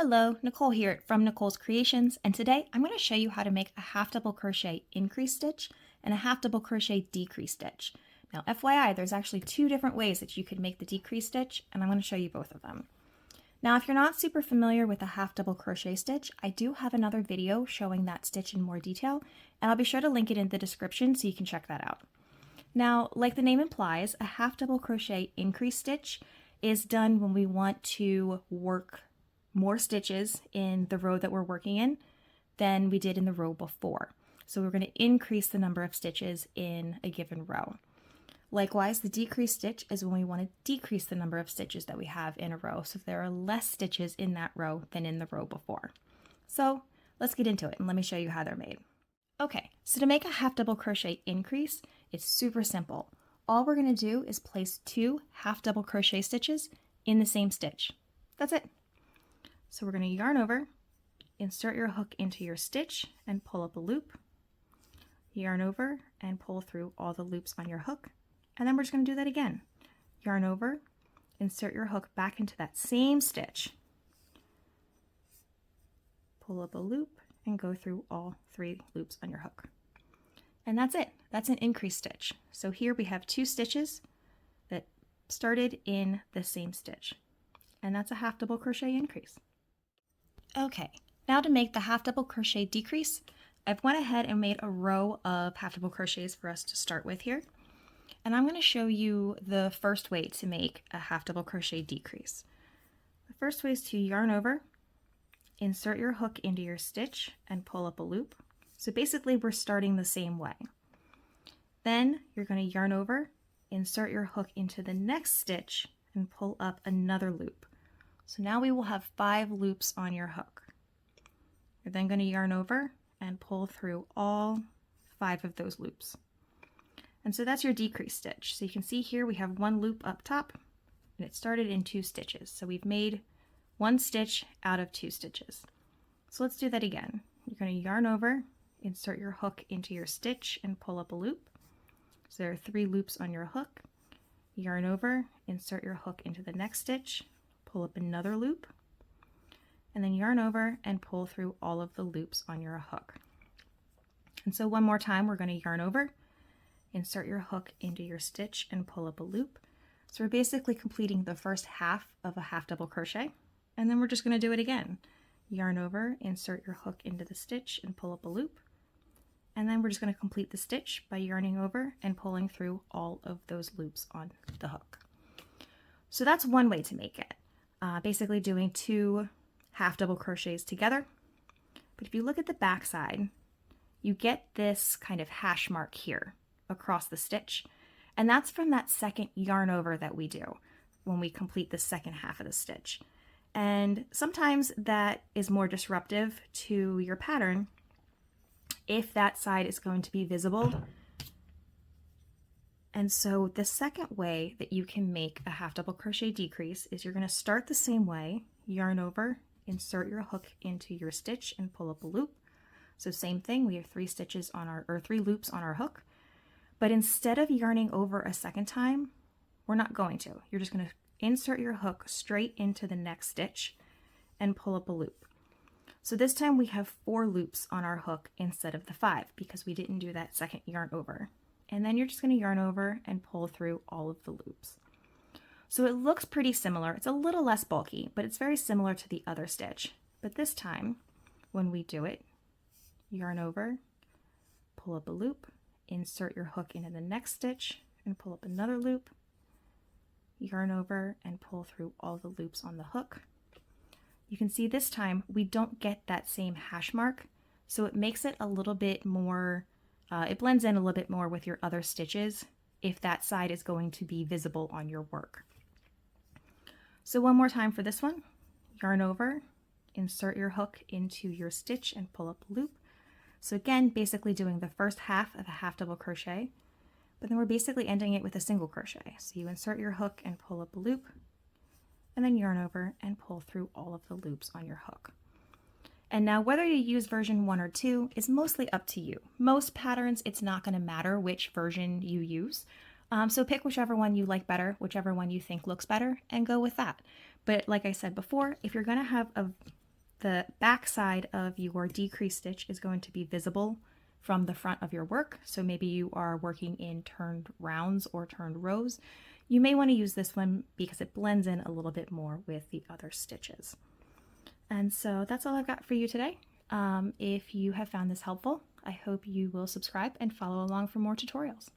Hello, Nicole here from Nicole's Creations, and today I'm going to show you how to make a half double crochet increase stitch and a half double crochet decrease stitch. Now FYI, there's actually two different ways that you could make the decrease stitch, and I'm going to show you both of them. Now if you're not super familiar with a half double crochet stitch, I do have another video showing that stitch in more detail, and I'll be sure to link it in the description so you can check that out. Now, like the name implies, a half double crochet increase stitch is done when we want to work more stitches in the row that we're working in than we did in the row before. So we're going to increase the number of stitches in a given row. Likewise, the decrease stitch is when we want to decrease the number of stitches that we have in a row, so there are less stitches in that row than in the row before. So let's get into it and let me show you how they're made. Okay, so to make a half double crochet increase, it's super simple. All we're going to do is place two half double crochet stitches in the same stitch. That's it. So we're going to yarn over, insert your hook into your stitch and pull up a loop, yarn over and pull through all the loops on your hook, and then we're just going to do that again. Yarn over, insert your hook back into that same stitch, pull up a loop, and go through all three loops on your hook. And that's it. That's an increase stitch. So here we have two stitches that started in the same stitch, and that's a half double crochet increase. Okay, now to make the half double crochet decrease, I've went ahead and made a row of half double crochets for us to start with here. And I'm going to show you the first way to make a half double crochet decrease. The first way is to yarn over, insert your hook into your stitch and pull up a loop. So basically we're starting the same way. Then you're going to yarn over, insert your hook into the next stitch and pull up another loop. So now we will have 5 loops on your hook. You're then going to yarn over and pull through all 5 of those loops. And so that's your decrease stitch. So you can see here we have 1 loop up top and it started in 2 stitches. So we've made 1 stitch out of 2 stitches. So let's do that again. You're going to yarn over, insert your hook into your stitch and pull up a loop. So there are 3 loops on your hook. Yarn over, insert your hook into the next stitch, pull up another loop, and then yarn over and pull through all of the loops on your hook. And so one more time, we're going to yarn over, insert your hook into your stitch and pull up a loop. So we're basically completing the first half of a half double crochet, and then we're just going to do it again. Yarn over, insert your hook into the stitch and pull up a loop, and then we're just going to complete the stitch by yarning over and pulling through all of those loops on the hook. So that's one way to make it. Basically doing 2 half double crochets together. But if you look at the back side, you get this kind of hash mark here across the stitch. And that's from that second yarn over that we do when we complete the second half of the stitch. And sometimes that is more disruptive to your pattern if that side is going to be visible. And so the second way that you can make a half double crochet decrease is you're going to start the same way, yarn over, insert your hook into your stitch and pull up a loop. So same thing, we have 3 stitches on our, 3 loops on our hook, but instead of yarning over a second time, we're not going to. You're just going to insert your hook straight into the next stitch and pull up a loop. So this time we have 4 loops on our hook instead of the 5 because we didn't do that second yarn over. And then you're just going to yarn over and pull through all of the loops. So it looks pretty similar. It's a little less bulky, but it's very similar to the other stitch. But this time, when we do it, yarn over, pull up a loop, insert your hook into the next stitch, and pull up another loop, yarn over, and pull through all the loops on the hook. You can see this time we don't get that same hash mark, so it makes it a little bit more it blends in a little bit more with your other stitches if that side is going to be visible on your work. So one more time for this one, yarn over, insert your hook into your stitch and pull up a loop. So again, basically doing the first half of a half double crochet, but then we're basically ending it with a single crochet. So you insert your hook and pull up a loop, and then yarn over and pull through all of the loops on your hook. And now whether you use version 1 or 2 is mostly up to you. Most patterns, it's not going to matter which version you use. So pick whichever one you like better, whichever one you think looks better, and go with that. But like I said before, if you're going to have a the back side of your decrease stitch is going to be visible from the front of your work. So maybe you are working in turned rounds or turned rows. You may want to use this one because it blends in a little bit more with the other stitches. And so that's all I've got for you today. If you have found this helpful, I hope you will subscribe and follow along for more tutorials.